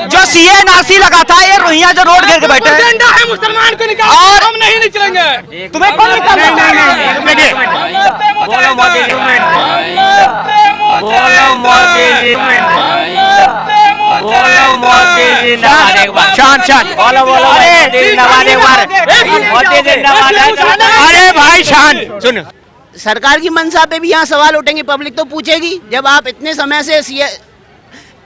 जो CA NRC लगा था, ये रोहिंग्या जो रोड घेर के बैठे हैं, एजेंडा है मुसलमान को निकाल, और हम नहीं निकलेंगे। तुम्हें कौन निकाला? शान शान अरे भाई शान सुन, सरकार की मंशा पे भी यहाँ सवाल उठेंगे, पब्लिक तो पूछेगी। जब आप इतने समय से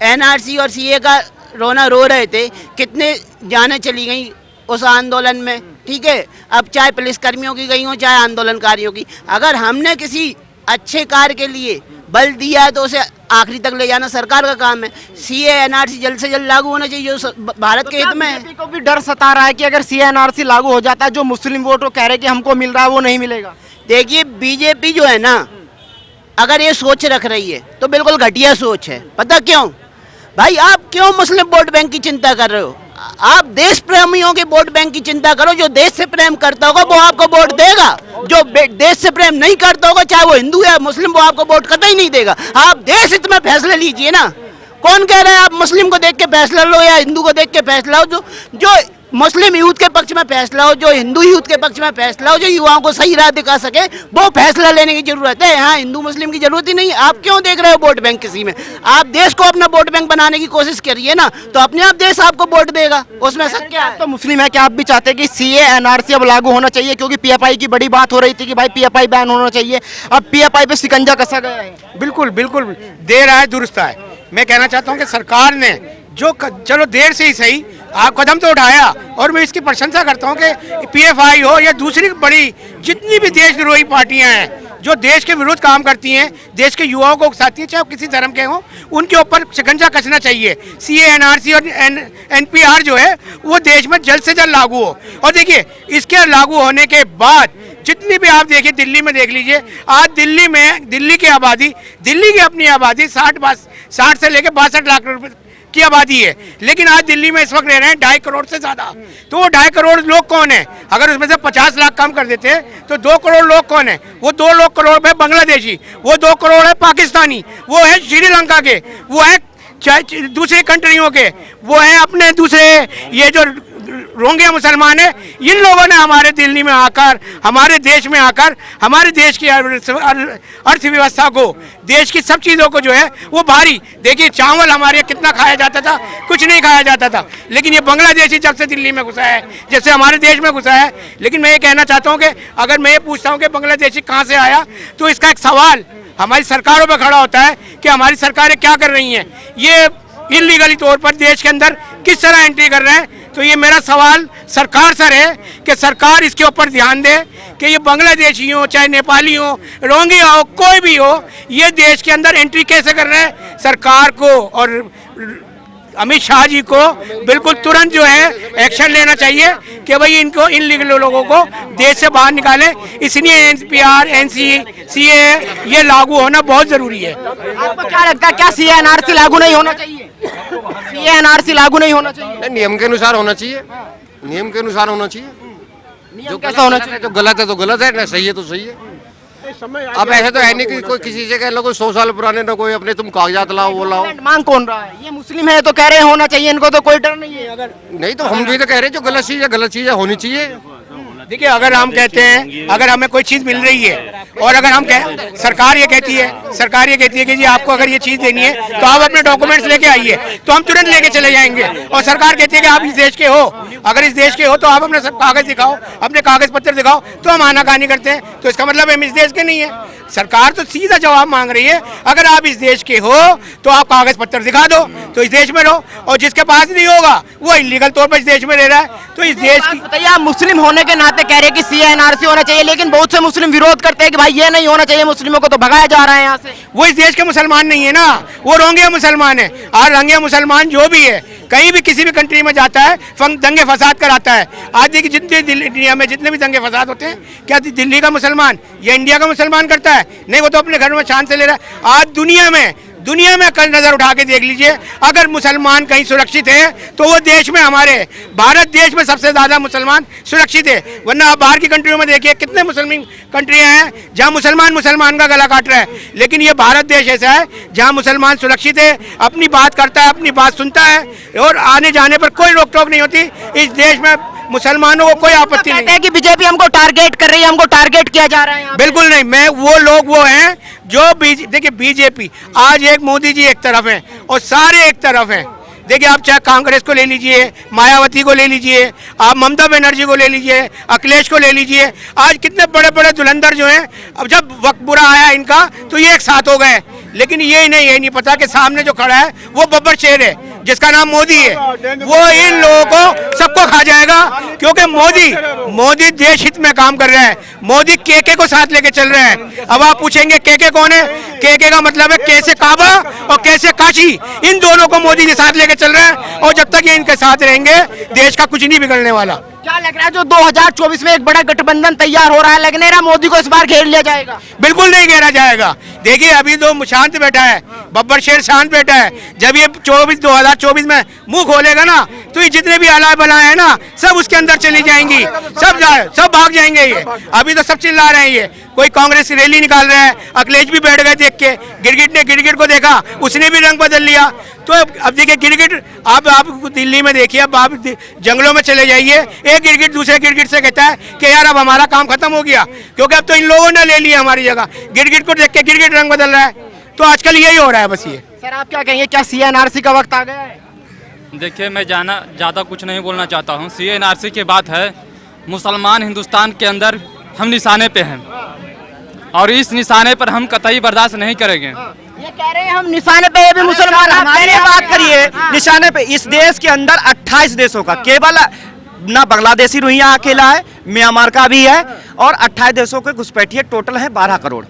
एनआरसी और सीए का रोना रो रहे थे, कितने जानें चली गई उस आंदोलन में, ठीक है। अब चाहे पुलिसकर्मियों की गई हो, चाहे आंदोलनकारियों की, अगर हमने किसी अच्छे कार्य के लिए बल दिया है तो उसे आखिरी तक ले जाना सरकार का काम है। सीए एनआरसी जल्द से जल्द लागू होना चाहिए, जो भारत के हित में है। बीजेपी को भी डर सता रहा है कि अगर सीए एनआरसी लागू हो जाता है, जो मुस्लिम वोट वो कह रहे हैं कि हमको मिल रहा है वो नहीं मिलेगा। देखिए, बीजेपी जो है ना, अगर ये सोच रख रही है तो बिल्कुल घटिया सोच है। पता क्यों भाई? आप क्यों मुस्लिम वोट बैंक की चिंता कर रहे हो? आप देश प्रेमियों के वोट बैंक की चिंता करो। जो देश से प्रेम करता होगा वो आपको वोट देगा, जो देश से प्रेम नहीं करता होगा, चाहे वो हिंदू या मुस्लिम, वो आपको वोट कतई नहीं देगा। आप देश हित में फैसले लीजिए ना। कौन कह रहा है आप मुस्लिम को देख के फैसला लो या हिंदू को देख के फैसला हो? जो मुस्लिम यूथ के पक्ष में फैसला हो, जो हिंदू यूथ के पक्ष में फैसला हो, जो युवाओं को सही राह दिखा सके, वो फैसला लेने की जरूरत है। हाँ, हिंदू मुस्लिम की जरूरत ही नहीं। आप क्यों देख रहे हो वोट बैंक किसी में? आप देश को अपना वोट बैंक बनाने की कोशिश करिए ना, तो अपने आप देश आपको वोट देगा। उसमें शक क्या है? तो मुस्लिम है कि आप भी चाहते हैं कि सीए एनआरसी अब लागू होना चाहिए? क्योंकि पीएफआई की बड़ी बात हो रही थी कि भाई पीएफआई बैन होना चाहिए, अब पीएफआई पे शिकंजा कसा गया है। बिल्कुल बिल्कुल देर आए दुरुस्त आए। मैं कहना चाहता हूं कि सरकार ने जो चलो देर से ही सही आप कदम तो उठाया, और मैं इसकी प्रशंसा करता हूं कि पीएफआई हो या दूसरी बड़ी जितनी भी देशद्रोही पार्टियां हैं जो देश के विरुद्ध काम करती हैं, देश के युवाओं को उकसाती हैं, चाहे किसी धर्म के हों, उनके ऊपर शिकंजा कसना चाहिए। सीए एनआरसी और एनपीआर जो है वो देश में जल्द से जल्द लागू हो। और देखिए, इसके लागू होने के बाद जितनी भी आप देखिए, दिल्ली में देख लीजिए, आज दिल्ली में दिल्ली की अपनी आबादी 60 से लेकर 62 लाख की आबादी है, लेकिन आज दिल्ली में इस वक्त रह रहे हैं 2.5 करोड़ से ज्यादा। तो वो 2.5 करोड़ लोग कौन है? अगर उसमें से 50 लाख कम कर देते तो 2 करोड़ लोग कौन है? वो 2 करोड़ है बांग्लादेशी, वो 2 करोड़ है पाकिस्तानी, वो है श्रीलंका के, वो है दूसरे कंट्रियों के, वो है अपने दूसरे ये जो रोहिंग्या मुसलमान है। इन लोगों ने हमारे दिल्ली में आकर, हमारे देश में आकर, हमारे देश की अर्थव्यवस्था को, देश की सब चीज़ों को जो है वो भारी। देखिए, चावल हमारे यहाँ कितना खाया जाता था, कुछ नहीं खाया जाता था, लेकिन ये बांग्लादेशी जब से दिल्ली में घुसा है, जब से हमारे देश में घुसा है। लेकिन मैं ये कहना चाहता हूँ कि अगर मैं ये पूछता हूँ कि बांग्लादेशी कहाँ से आया, तो इसका एक सवाल हमारी सरकारों पर खड़ा होता है कि हमारी सरकारें क्या कर रही हैं, ये इलीगली तौर पर देश के अंदर किस तरह एंट्री कर रहे हैं। तो ये मेरा सवाल सरकार से है कि सरकार इसके ऊपर ध्यान दे कि ये बांग्लादेशी हो, चाहे नेपाली हो, रोहिंग्या हो, कोई भी हो, ये देश के अंदर एंट्री कैसे कर रहे हैं। सरकार को और अमित शाह जी को बिल्कुल तुरंत जो है एक्शन लेना चाहिए कि भाई इनको, इन लीगल लोगों को देश से बाहर निकालें। इसलिए एनपीआर, सीए ये लागू होना बहुत जरूरी है। आपको क्या लगता है, क्या सीए एनआरसी लागू नहीं होना चाहिए? सीए एनआरसी लागू नहीं होना चाहिए? नियम के अनुसार होना चाहिए, नियम के अनुसार होना चाहिए। नियम कैसा होना चाहिए? जो गलत है तो गलत है, ना सही है तो सही है। अब ऐसे तो है नहीं कि कोई किसी से कह लो कोई 100 साल पुराने ना कोई अपने तुम कागजात लाओ वो लाओ। मांग कौन रहा है? ये मुस्लिम है तो कह रहे होना चाहिए, इनको तो कोई डर नहीं है। अगर नहीं तो हम भी तो कह रहे हैं जो गलत चीज है होनी चाहिए। देखिए, अगर हम कहते हैं, अगर हमें कोई चीज़ मिल रही है और अगर हम सरकार ये कहती है कि जी आपको अगर ये चीज़ देनी है तो आप अपने डॉक्यूमेंट्स लेके आइए, तो हम तुरंत लेके चले जाएंगे। और सरकार कहती है कि आप इस देश के हो, अगर इस देश के हो तो आप अपने सब कागज दिखाओ, अपने कागज पत्र दिखाओ, तो हम आनाकानी करते हैं। तो इसका मतलब हम इस देश के नहीं है। सरकार तो सीधा जवाब मांग रही है, अगर आप इस देश के हो तो आप कागज पत्र दिखा दो, तो इस देश में रहो, और जिसके पास नहीं होगा वो इलीगल तौर पर इस देश में रह रहा है, तो इस देश की। बताइए, आप मुस्लिम होने के नाते कह रहे हैं कि सीए एनआरसी होना चाहिए, लेकिन बहुत से मुस्लिम विरोध करते हैं कि भाई ये नहीं होना चाहिए, मुस्लिमों को तो भगाया जा रहा है यहाँ से। वो इस देश के मुसलमान नहीं है ना, वो रोहिंग्या मुसलमान है। और रोहिंग्या मुसलमान जो भी है, कहीं भी किसी भी कंट्री में जाता है, दंगे फसाद कराता है। आज देखिए, जितने दुनिया में जितने भी दंगे फसाद होते हैं, क्या दिल्ली का मुसलमान या इंडिया का मुसलमान करता है? नहीं, वो तो अपने घर में शान से ले रहा है। आज दुनिया में दुनिया में कल नजर उठा के देख लीजिए, अगर मुसलमान कहीं सुरक्षित है तो वो देश में, हमारे भारत देश में सबसे ज्यादा मुसलमान सुरक्षित है। वरना आप बाहर की कंट्रियों में देखिए कितने मुसलमान कंट्रियां हैं जहां मुसलमान का गला काट रहा है, लेकिन ये भारत देश ऐसा है जहां मुसलमान सुरक्षित है, अपनी बात करता है, अपनी बात सुनता है और आने जाने पर कोई रोक टोक नहीं होती। इस देश में मुसलमानों को कोई आपत्ति नहीं है कि बीजेपी हमको टारगेट कर रही है, हमको टारगेट किया जा रहा है। बिल्कुल नहीं। मैं वो लोग वो हैं जो देखिए बीजेपी आज एक मोदी जी एक तरफ हैं और सारे एक तरफ हैं। देखिए आप चाहे कांग्रेस को ले लीजिए, मायावती को ले लीजिए, आप ममता बनर्जी को ले लीजिए, अखिलेश को ले लीजिए, आज कितने बड़े बड़े धुरंधर जो हैं, अब जब वक्त बुरा आया इनका तो ये एक साथ हो गए। लेकिन ये नहीं पता कि सामने जो खड़ा है वो बब्बर शेर है जिसका नाम मोदी है, वो इन लोगों को सबको खा जाएगा, क्योंकि मोदी देश हित में काम कर रहा है। मोदी केके को साथ लेके चल रहे हैं। अब आप पूछेंगे केके कौन है? केके का मतलब है कैसे काबा और कैसे काशी, इन दोनों को मोदी जी साथ लेके चल रहे हैं और जब तक ये इनके साथ रहेंगे देश का कुछ नहीं बिगड़ने वाला। क्या लग रहा है जो 2024 में एक बड़ा गठबंधन तैयार हो रहा है, लगने रहा मोदी को इस बार घेर लिया जाएगा? बिल्कुल नहीं घेरा जाएगा। देखिए अभी तो शांत बैठा है, बब्बर शेर शांत बैठा है। जब ये 2024 में मुंह खोलेगा ना तो ये जितने भी आला बलाएं हैं ना सब उसके अंदर चली जाएंगी, सब भाग जाएंगे। ये अभी तो सब चिल्ला रहे हैं, ये कोई कांग्रेस रैली निकाल रहा है, अखिलेश भी बैठ गए देख के, गिरगिट को देखा, उसने भी रंग बदल लिया। तो अब देखिए गिरगिट, आप दिल्ली में देखिए, अब आप जंगलों में चले जाइए, एक गिरगिट दूसरे गिरगिट से कहता है कि यार अब हमारा काम खत्म हो गया, क्योंकि अब तो इन लोगों ने ले लिया हमारी जगह। गिरगिट को देख के गिरगिट रंग बदल रहा है। तो आजकल यही हो रहा है बस। ये सर आप क्या कहेंगे, क्या CNRC का वक्त आ गया है? देखिए मैं ज़्यादा कुछ नहीं बोलना चाहता हूँ। CNRC की बात है, मुसलमान हिंदुस्तान के अंदर हम निशाने पे हैं और इस निशाने पर हम कतई बर्दाश्त नहीं करेंगे। ये कह रहे हैं हम निशाने पे, ये भी मुसलमान। हमारी बात करिए निशाने पे। इस देश के अंदर 28 देशों का, केवल ना बांग्लादेशी रोहिंग्या अकेला है, म्यांमार का भी है और 28 देशों के घुसपैठिए टोटल है 12 करोड़,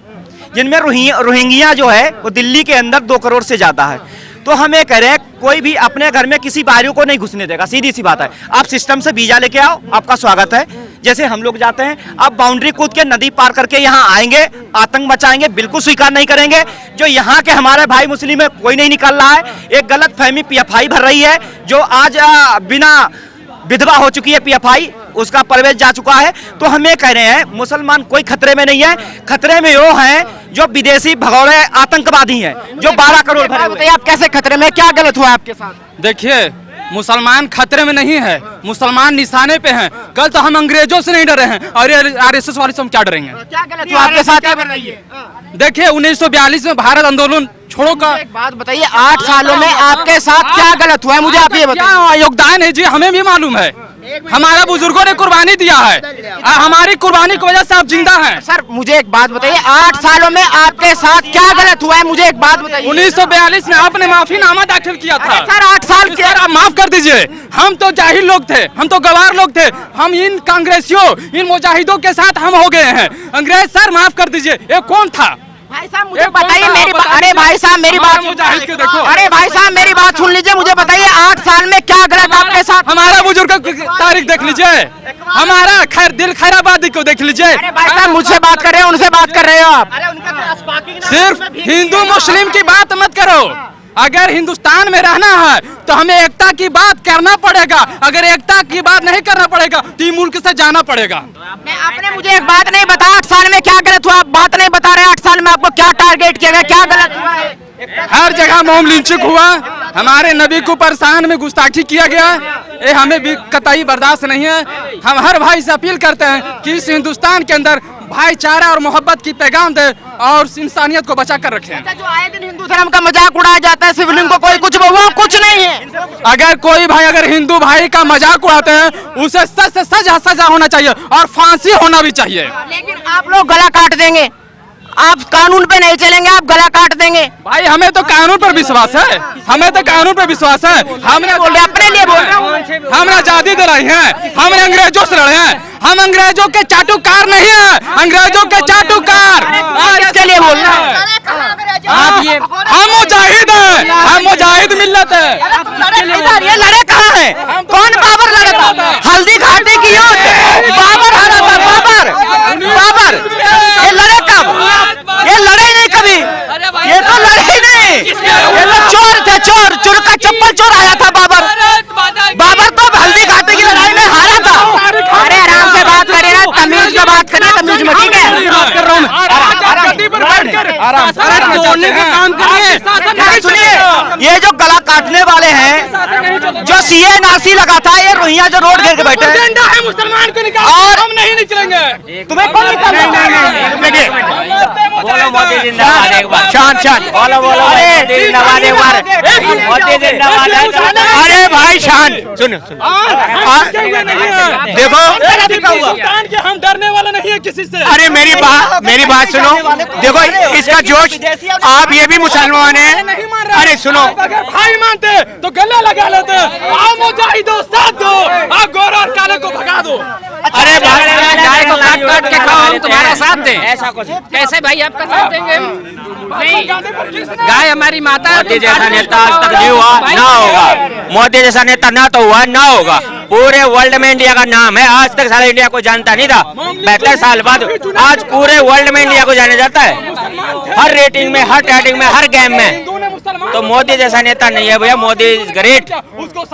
जिनमें रोहिंग्या जो है वो दिल्ली के अंदर 2 करोड़ से ज्यादा है। तो हम ये कह रहे हैं कोई भी अपने घर में किसी बाहरियों को नहीं घुसने देगा, सीधी सी बात है। आप सिस्टम से वीजा लेके आओ, आपका स्वागत है। जैसे हम लोग जाते हैं, आप बाउंड्री कूद के नदी पार करके यहाँ आएंगे, आतंक मचाएंगे, बिल्कुल स्वीकार नहीं करेंगे। जो यहाँ के हमारे भाई मुस्लिम है कोई नहीं निकल रहा है। एक गलत फहमी PFI भर रही है, जो आज बिना विधवा हो चुकी है PFI, उसका परवेज जा चुका है। तो हम ये कह रहे हैं मुसलमान कोई खतरे में नहीं है, खतरे में वो हैं जो विदेशी भगोड़े आतंकवादी हैं, जो 12 करोड़ भरे हुए हैं। आप कैसे खतरे में, क्या गलत हुआ आपके साथ? देखिए मुसलमान खतरे में नहीं है, मुसलमान निशाने पे हैं। कल तो हम अंग्रेजों से नहीं डरे हैं और RSS वाले से हम क्या डरेंगे? क्या गलत हुआ आपके साथ? देखिए 1942 में भारत आंदोलन छोड़ो का एक बात बताइए, 8 सालों में आपके साथ क्या गलत हुआ है, मुझे आप ये बताइए। क्या योगदान है जी, हमें भी मालूम है। हमारा बुजुर्गों ने कुर्बानी दिया है, हमारी कुर्बानी की वजह से आप जिंदा हैं। सर मुझे एक बात बताइए, 8 सालों में आपके साथ क्या गलत हुआ है, मुझे एक बात बताइए। 1942 में आपने माफीनामा दाखिल किया था। सर 8 साल के, आप माफ कर दीजिए, हम तो जाहिल लोग थे, हम तो गवार लोग थे, हम इन कांग्रेसियों, इन मुजाहिदों के साथ हम हो गए हैं। अंग्रेज सर माफ कर दीजिए, ये कौन था? भाई साहब मुझे बताइए मेरी बात। अरे भाई साहब मेरी बात, अरे भाई साहब मेरी बात सुन लीजिए, मुझे बताइए 8 साल में क्या गलत आपके साथ? हमारा बुजुर्ग की तारीख देख लीजिए, हमारा दिल खैराबादी को देख लीजिए। अरे भाई साहब मुझसे बात कर रहे हो, उनसे बात कर रहे हो आप? सिर्फ हिंदू मुस्लिम की बात मत करो। अगर हिंदुस्तान में रहना है तो हमें एकता की बात करना पड़ेगा। अगर एकता की बात नहीं करना पड़ेगा तो ये मुल्क से जाना पड़ेगा। आपने मुझे एक बात नहीं बताया, 8 साल में क्या गलत हुआ, आप बात नहीं बता रहे। 8 साल में आपको क्या टारगेट किया गया, क्या गलत हुआ है? हर जगह मोम लिंचिंग हुआ, हमारे नबी को परेशान में गुस्ताखी किया गया, ये हमें भी कतई बर्दाश्त नहीं है। हम हर भाई से अपील करते हैं कि इस हिंदुस्तान के अंदर भाईचारा और मोहब्बत की पैगाम दे और इंसानियत को बचा कर रखें। जो आए दिन हिंदू धर्म का मजाक उड़ाया जाता है, शिवलिंग को कोई कुछ, वो कुछ नहीं है। अगर कोई भाई अगर हिंदू भाई का मजाक उड़ाते हैं, उसे सच से सजा होना चाहिए और फांसी होना भी चाहिए। लेकिन आप लोग गला काट देंगे, आप कानून पे नहीं चलेंगे, आप गला काट देंगे। भाई हमें तो कानून पर विश्वास है, हमें तो कानून पर विश्वास है। हमने बोल रहे अपने लिए बोल रहा हूँ, हमने आजादी दिलाई है, हमने अंग्रेजों से लड़े हैं, हम अंग्रेजों के चाटुकार नहीं है, अंग्रेजों के चाटुकार। इसके लिए बोल रहा हूँ, हम मुजाहिद हैं, हम मुजाहिद मिल्लत है। ये लड़े कहाँ हैं? कौन बाबर लड़ा था? हल्दी घाटी की युद्ध बाबर हारा था, बाबर ये लड़े कब? ये लड़े नहीं कभी, ये तो लड़े ही नहीं। जो सीए एनआरसी लगा था, ये रोहिंग्या जो रोड घेर के बैठे हैं, एजेंडा है मुसलमान को निकाल, और हम नहीं निकलेंगे। तुम्हें कौन बोलो मोदी जिंदाबाद एक बार, शांत शांत, बोलो बोलो मोदी जिंदाबाद एक बार, मोदी जिंदाबाद। अरे भाई शांत, सुनो देखो, हिंदुस्तान के हम डरने वाले नहीं है किसी से। अरे मेरी बात सुनो, देखो इसका जोश, आप ये भी मुसलमान हैं, नहीं मान रहा। अरे सुनो, आप अगर भाई मानते तो गले लगा लेते। आओ मुजाहिदो साथ दो, आओ गोरा और काले को भगा दो। अरे गाय को काट काट के खाओ, हम तुम्हारा साथ दें, ऐसा कुछ कैसे भाई आपका साथ देंगे? नहीं, गाय हमारी माता है। मोदी जैसा नेता आज तक नहीं हुआ, ना होगा। मोदी जैसा नेता ना तो हुआ, ना होगा। पूरे वर्ल्ड में इंडिया का नाम है। आज तक सारा इंडिया को जानता नहीं था, 72 साल बाद आज पूरे वर्ल्ड में इंडिया को जाना जाता है, हर रेटिंग में, हर टाइटिंग में, हर गेम में। तो मोदी जैसा नेता नहीं है भैया, मोदी इज ग्रेट,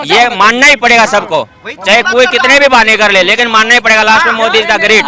ये मानना ही पड़ेगा सबको, चाहे कोई कितने भी बहाने कर ले, लेकिन मानना ही पड़ेगा लास्ट में मोदी इज द ग्रेट।